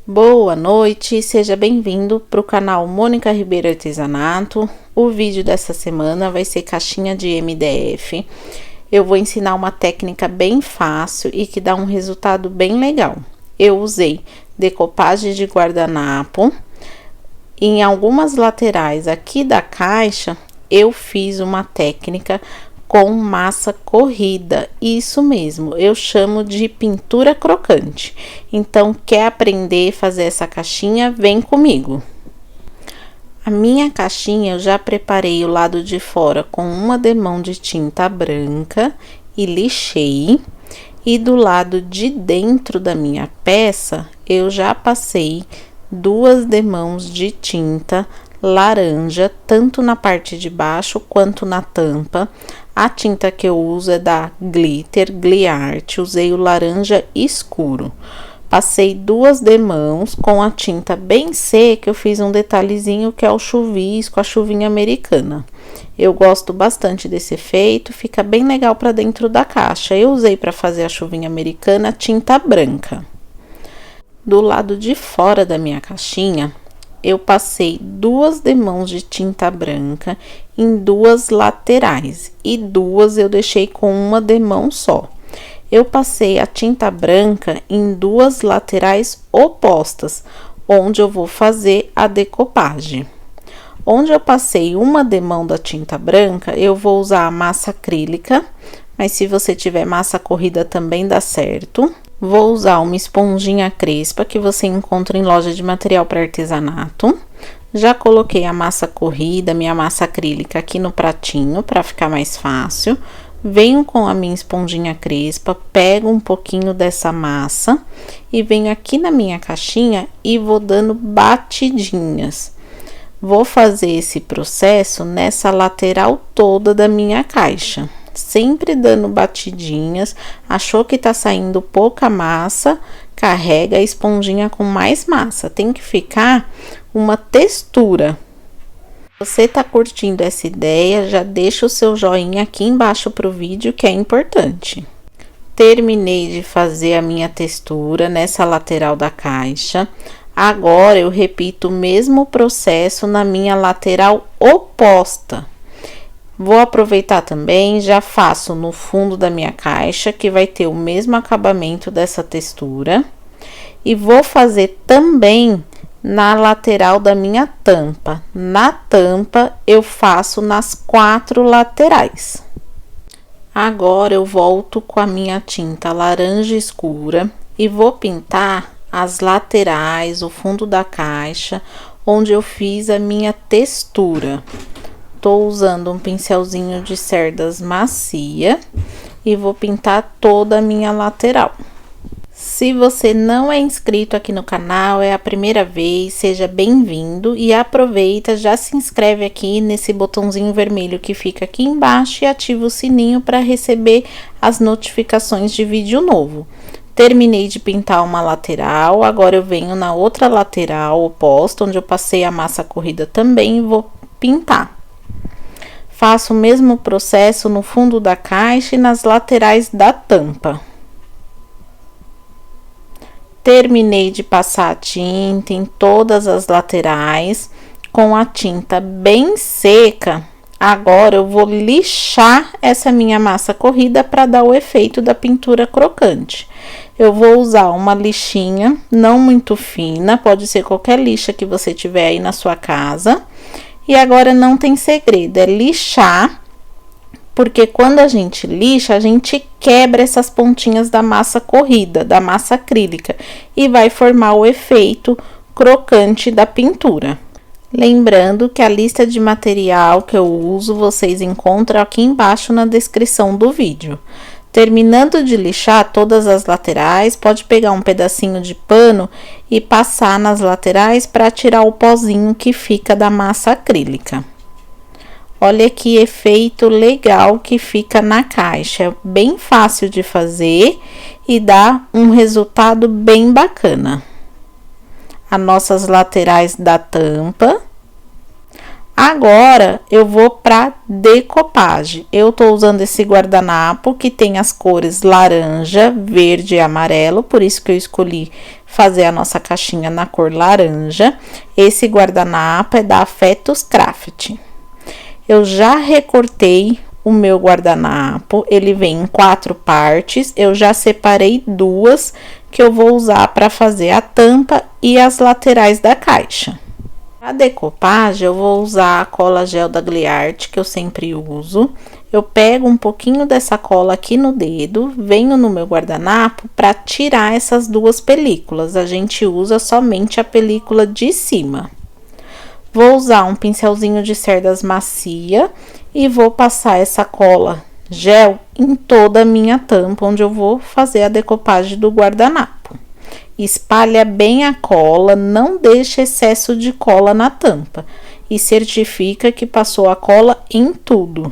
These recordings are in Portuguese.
Boa noite, seja bem-vindo para o canal Mônica Ribeiro Artesanato. O vídeo dessa semana vai ser caixinha de MDF. Eu vou ensinar uma técnica bem fácil e que dá um resultado bem legal. Eu usei decopagem de guardanapo. Em algumas laterais aqui da caixa, eu fiz uma técnica com massa corrida, isso mesmo, eu chamo de pintura crocante. Então, quer aprender a fazer essa caixinha? Vem comigo. A minha caixinha eu já preparei o lado de fora com uma demão de tinta branca e lixei. E do lado de dentro da minha peça, eu já passei 2 demãos de tinta laranja, tanto na parte de baixo quanto na tampa. A tinta que eu uso é da Glitter, Gliart, usei o laranja escuro. Passei 2 demãos com a tinta bem seca, eu fiz um detalhezinho que é o chuvisco, a chuvinha americana. Eu gosto bastante desse efeito, fica bem legal para dentro da caixa. Eu usei para fazer a chuvinha americana tinta branca. Do lado de fora da minha caixinha, eu passei 2 demãos de tinta branca em 2 laterais e 2 eu deixei com uma demão só. Eu passei a tinta branca em 2 laterais opostas, onde eu vou fazer a decopagem. Onde eu passei uma demão da tinta branca, eu vou usar a massa acrílica, mas se você tiver massa corrida também dá certo. Vou usar uma esponjinha crespa que você encontra em loja de material para artesanato. Já coloquei a massa corrida, minha massa acrílica aqui no pratinho para ficar mais fácil. Venho com a minha esponjinha crespa, pego um pouquinho dessa massa e venho aqui na minha caixinha e vou dando batidinhas. Vou fazer esse processo nessa lateral toda da minha caixa. Sempre dando batidinhas. Achou que tá saindo pouca massa, carrega a esponjinha com mais massa. Tem que ficar uma textura. Se você tá curtindo essa ideia, já deixa o seu joinha aqui embaixo pro vídeo, que é importante. Terminei de fazer a minha textura nessa lateral da caixa. Agora eu repito o mesmo processo na minha lateral oposta. Vou aproveitar também, já faço no fundo da minha caixa, que vai ter o mesmo acabamento dessa textura. E vou fazer também na lateral da minha tampa. Na tampa, eu faço nas 4 laterais. Agora, eu volto com a minha tinta laranja escura e vou pintar as laterais, o fundo da caixa, onde eu fiz a minha textura. Tô usando um pincelzinho de cerdas macia e vou pintar toda a minha lateral. Se você não é inscrito aqui no canal, é a primeira vez, seja bem-vindo e aproveita, já se inscreve aqui nesse botãozinho vermelho que fica aqui embaixo e ativa o sininho para receber as notificações de vídeo novo. Terminei de pintar uma lateral, agora eu venho na outra lateral oposta, onde eu passei a massa corrida também e vou pintar. Faço o mesmo processo no fundo da caixa e nas laterais da tampa. Terminei de passar a tinta em todas as laterais com a tinta bem seca. Agora eu vou lixar essa minha massa corrida para dar o efeito da pintura crocante. Eu vou usar uma lixinha não muito fina, pode ser qualquer lixa que você tiver aí na sua casa. E agora não tem segredo, é lixar, porque quando a gente lixa, a gente quebra essas pontinhas da massa corrida, da massa acrílica, e vai formar o efeito crocante da pintura. Lembrando que a lista de material que eu uso, vocês encontram aqui embaixo na descrição do vídeo. Terminando de lixar todas as laterais, pode pegar um pedacinho de pano e passar nas laterais para tirar o pozinho que fica da massa acrílica. Olha que efeito legal que fica na caixa, é bem fácil de fazer e dá um resultado bem bacana. As nossas laterais da tampa. Agora, eu vou para decopagem. Eu tô usando esse guardanapo que tem as cores laranja, verde e amarelo, por isso que eu escolhi fazer a nossa caixinha na cor laranja. Esse guardanapo é da Afetos Craft. Eu já recortei o meu guardanapo, ele vem em 4 partes, eu já separei 2 que eu vou usar para fazer a tampa e as laterais da caixa. Para decopagem, eu vou usar a cola gel da Gliarte, que eu sempre uso. Eu pego um pouquinho dessa cola aqui no dedo, venho no meu guardanapo para tirar essas 2 películas. A gente usa somente a película de cima. Vou usar um pincelzinho de cerdas macia e vou passar essa cola gel em toda a minha tampa, onde eu vou fazer a decopagem do guardanapo. Espalha bem a cola, não deixa excesso de cola na tampa e certifica que passou a cola em tudo.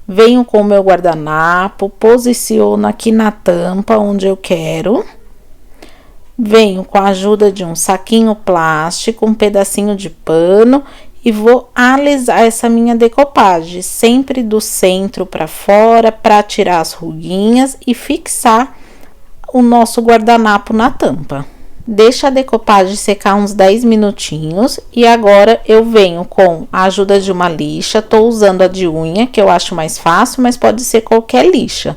Venho com o meu guardanapo, posiciono aqui na tampa onde eu quero. Venho com a ajuda de um saquinho plástico, um pedacinho de pano e vou alisar essa minha decopagem, sempre do centro para fora, para tirar as ruguinhas e fixar o nosso guardanapo na tampa. Deixa a decopagem secar uns 10 minutinhos e agora eu venho com a ajuda de uma lixa. Tô usando a de unha, que eu acho mais fácil, mas pode ser qualquer lixa.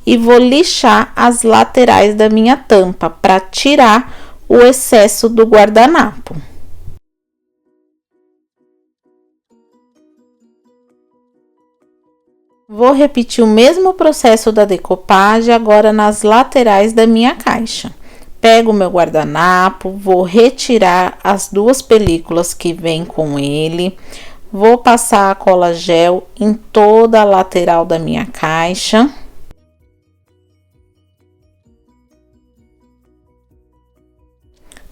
E vou lixar as laterais da minha tampa para tirar o excesso do guardanapo. Vou repetir o mesmo processo da decopagem agora nas laterais da minha caixa. Pego o meu guardanapo, vou retirar as 2 películas que vem com ele, vou passar a cola gel em toda a lateral da minha caixa.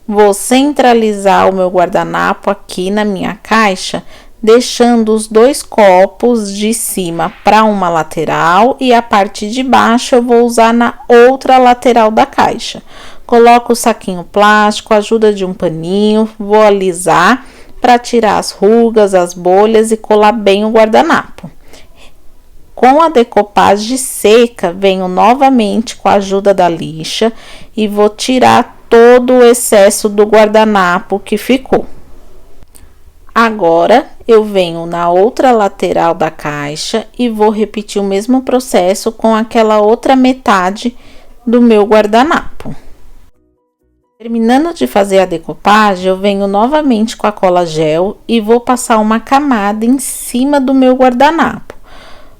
Vou centralizar o meu guardanapo aqui na minha caixa, deixando os 2 copos de cima para uma lateral e a parte de baixo eu vou usar na outra lateral da caixa. Coloco o saquinho plástico, ajuda de um paninho, vou alisar para tirar as rugas, as bolhas e colar bem o guardanapo. Com a decopagem seca, venho novamente com a ajuda da lixa e vou tirar todo o excesso do guardanapo que ficou. Agora, eu venho na outra lateral da caixa e vou repetir o mesmo processo com aquela outra metade do meu guardanapo. Terminando de fazer a decopagem, eu venho novamente com a cola gel e vou passar uma camada em cima do meu guardanapo.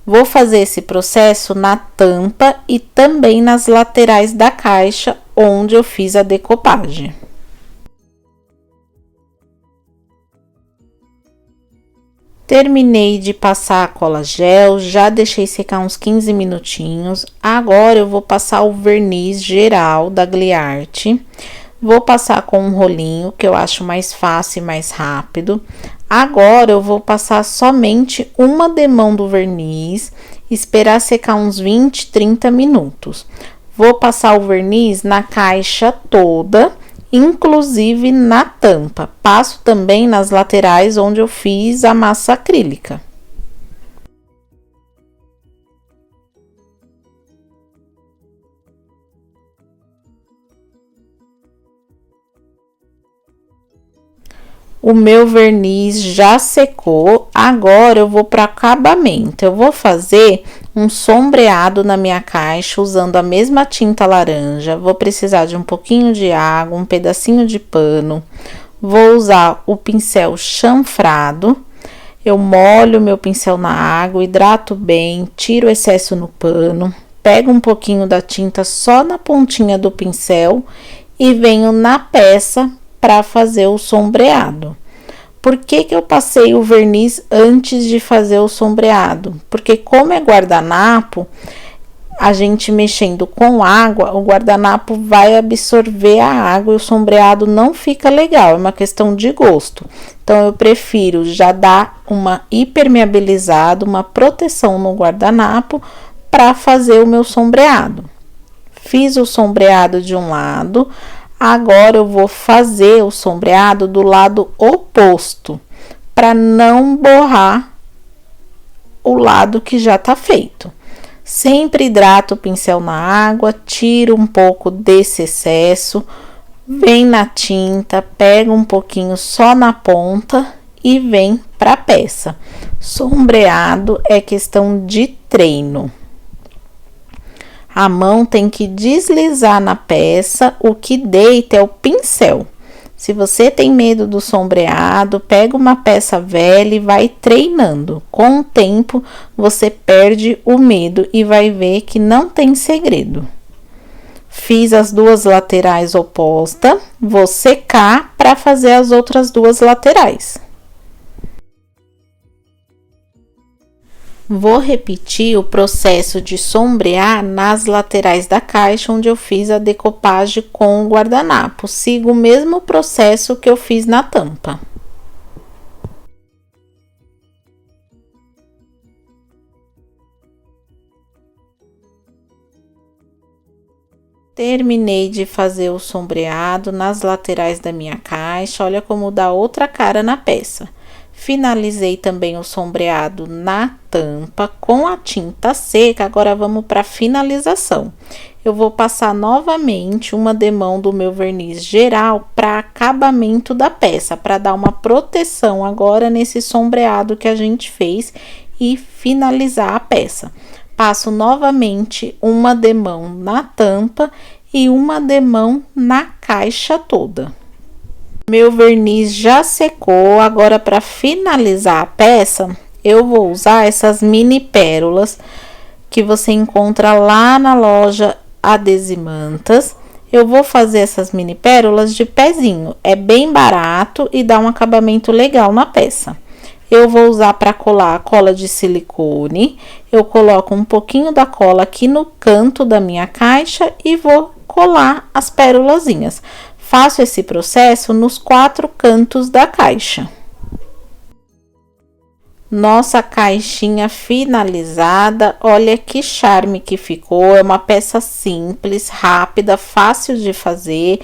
Vou fazer esse processo na tampa e também nas laterais da caixa onde eu fiz a decopagem. Terminei de passar a cola gel, já deixei secar uns 15 minutinhos. Agora eu vou passar o verniz geral da Gliarte. Vou passar com um rolinho, que eu acho mais fácil e mais rápido. Agora eu vou passar somente uma demão do verniz, esperar secar uns 20, 30 minutos. Vou passar o verniz na caixa toda, inclusive na tampa. Passo também nas laterais onde eu fiz a massa acrílica. O meu verniz já secou, agora eu vou para acabamento. Eu vou fazer um sombreado na minha caixa usando a mesma tinta laranja. Vou precisar de um pouquinho de água, um pedacinho de pano. Vou usar o pincel chanfrado. Eu molho meu pincel na água, hidrato bem, tiro o excesso no pano. Pego um pouquinho da tinta só na pontinha do pincel e venho na peça para fazer o sombreado. Por que eu passei o verniz antes de fazer o sombreado? Porque como é guardanapo, a gente mexendo com água, o guardanapo vai absorver a água e o sombreado não fica legal, é uma questão de gosto. Então, eu prefiro já dar uma impermeabilizada, uma proteção no guardanapo para fazer o meu sombreado. Fiz o sombreado de um lado. Agora eu vou fazer o sombreado do lado oposto, para não borrar o lado que já tá feito. Sempre hidrata o pincel na água, tira um pouco desse excesso, vem na tinta, pega um pouquinho só na ponta e vem para a peça. Sombreado é questão de treino. A mão tem que deslizar na peça, o que deita é o pincel. Se você tem medo do sombreado, pega uma peça velha e vai treinando. Com o tempo, você perde o medo e vai ver que não tem segredo. Fiz as duas laterais opostas, vou secar para fazer as outras duas laterais. Vou repetir o processo de sombrear nas laterais da caixa, onde eu fiz a decopagem com o guardanapo. Sigo o mesmo processo que eu fiz na tampa. Terminei de fazer o sombreado nas laterais da minha caixa, olha como dá outra cara na peça. Finalizei também o sombreado na tampa com a tinta seca. Agora vamos para a finalização. Eu vou passar novamente uma demão do meu verniz geral para acabamento da peça, para dar uma proteção agora nesse sombreado que a gente fez e finalizar a peça. Passo novamente uma demão na tampa e uma demão na caixa toda. Meu verniz já secou, agora para finalizar a peça, eu vou usar essas mini pérolas que você encontra lá na loja Adesimantas. Eu vou fazer essas mini pérolas de pezinho, é bem barato e dá um acabamento legal na peça. Eu vou usar para colar a cola de silicone, eu coloco um pouquinho da cola aqui no canto da minha caixa e vou colar as pérolazinhas. Faço esse processo nos 4 cantos da caixa. Nossa caixinha finalizada, olha que charme que ficou, é uma peça simples, rápida, fácil de fazer.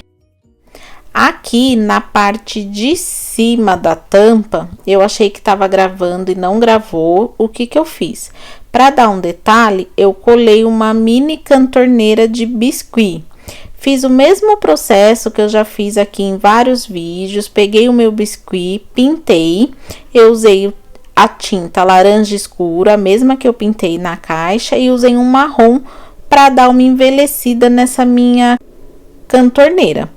Aqui na parte de cima da tampa, eu achei que estava gravando e não gravou. O que eu fiz? Para dar um detalhe, eu colei uma mini cantorneira de biscuit. Fiz o mesmo processo que eu já fiz aqui em vários vídeos. Peguei o meu biscuit, pintei. Eu usei a tinta laranja escura, a mesma que eu pintei na caixa, e usei um marrom para dar uma envelhecida nessa minha cantorneira.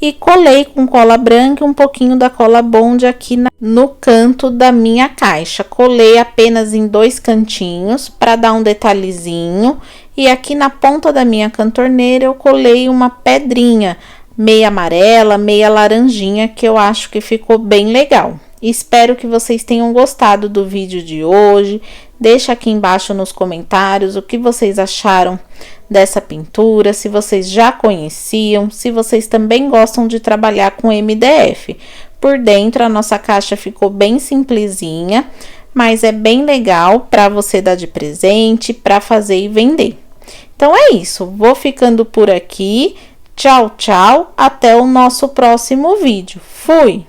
E colei com cola branca e um pouquinho da cola Bond aqui no canto da minha caixa. Colei apenas em 2 cantinhos para dar um detalhezinho. E aqui na ponta da minha cantorneira eu colei uma pedrinha, meia amarela, meia laranjinha, que eu acho que ficou bem legal. Espero que vocês tenham gostado do vídeo de hoje. Deixa aqui embaixo nos comentários o que vocês acharam dessa pintura, se vocês já conheciam, se vocês também gostam de trabalhar com MDF. Por dentro a nossa caixa ficou bem simplesinha, mas é bem legal para você dar de presente, para fazer e vender. Então é isso, vou ficando por aqui. Tchau, tchau, até o nosso próximo vídeo. Fui!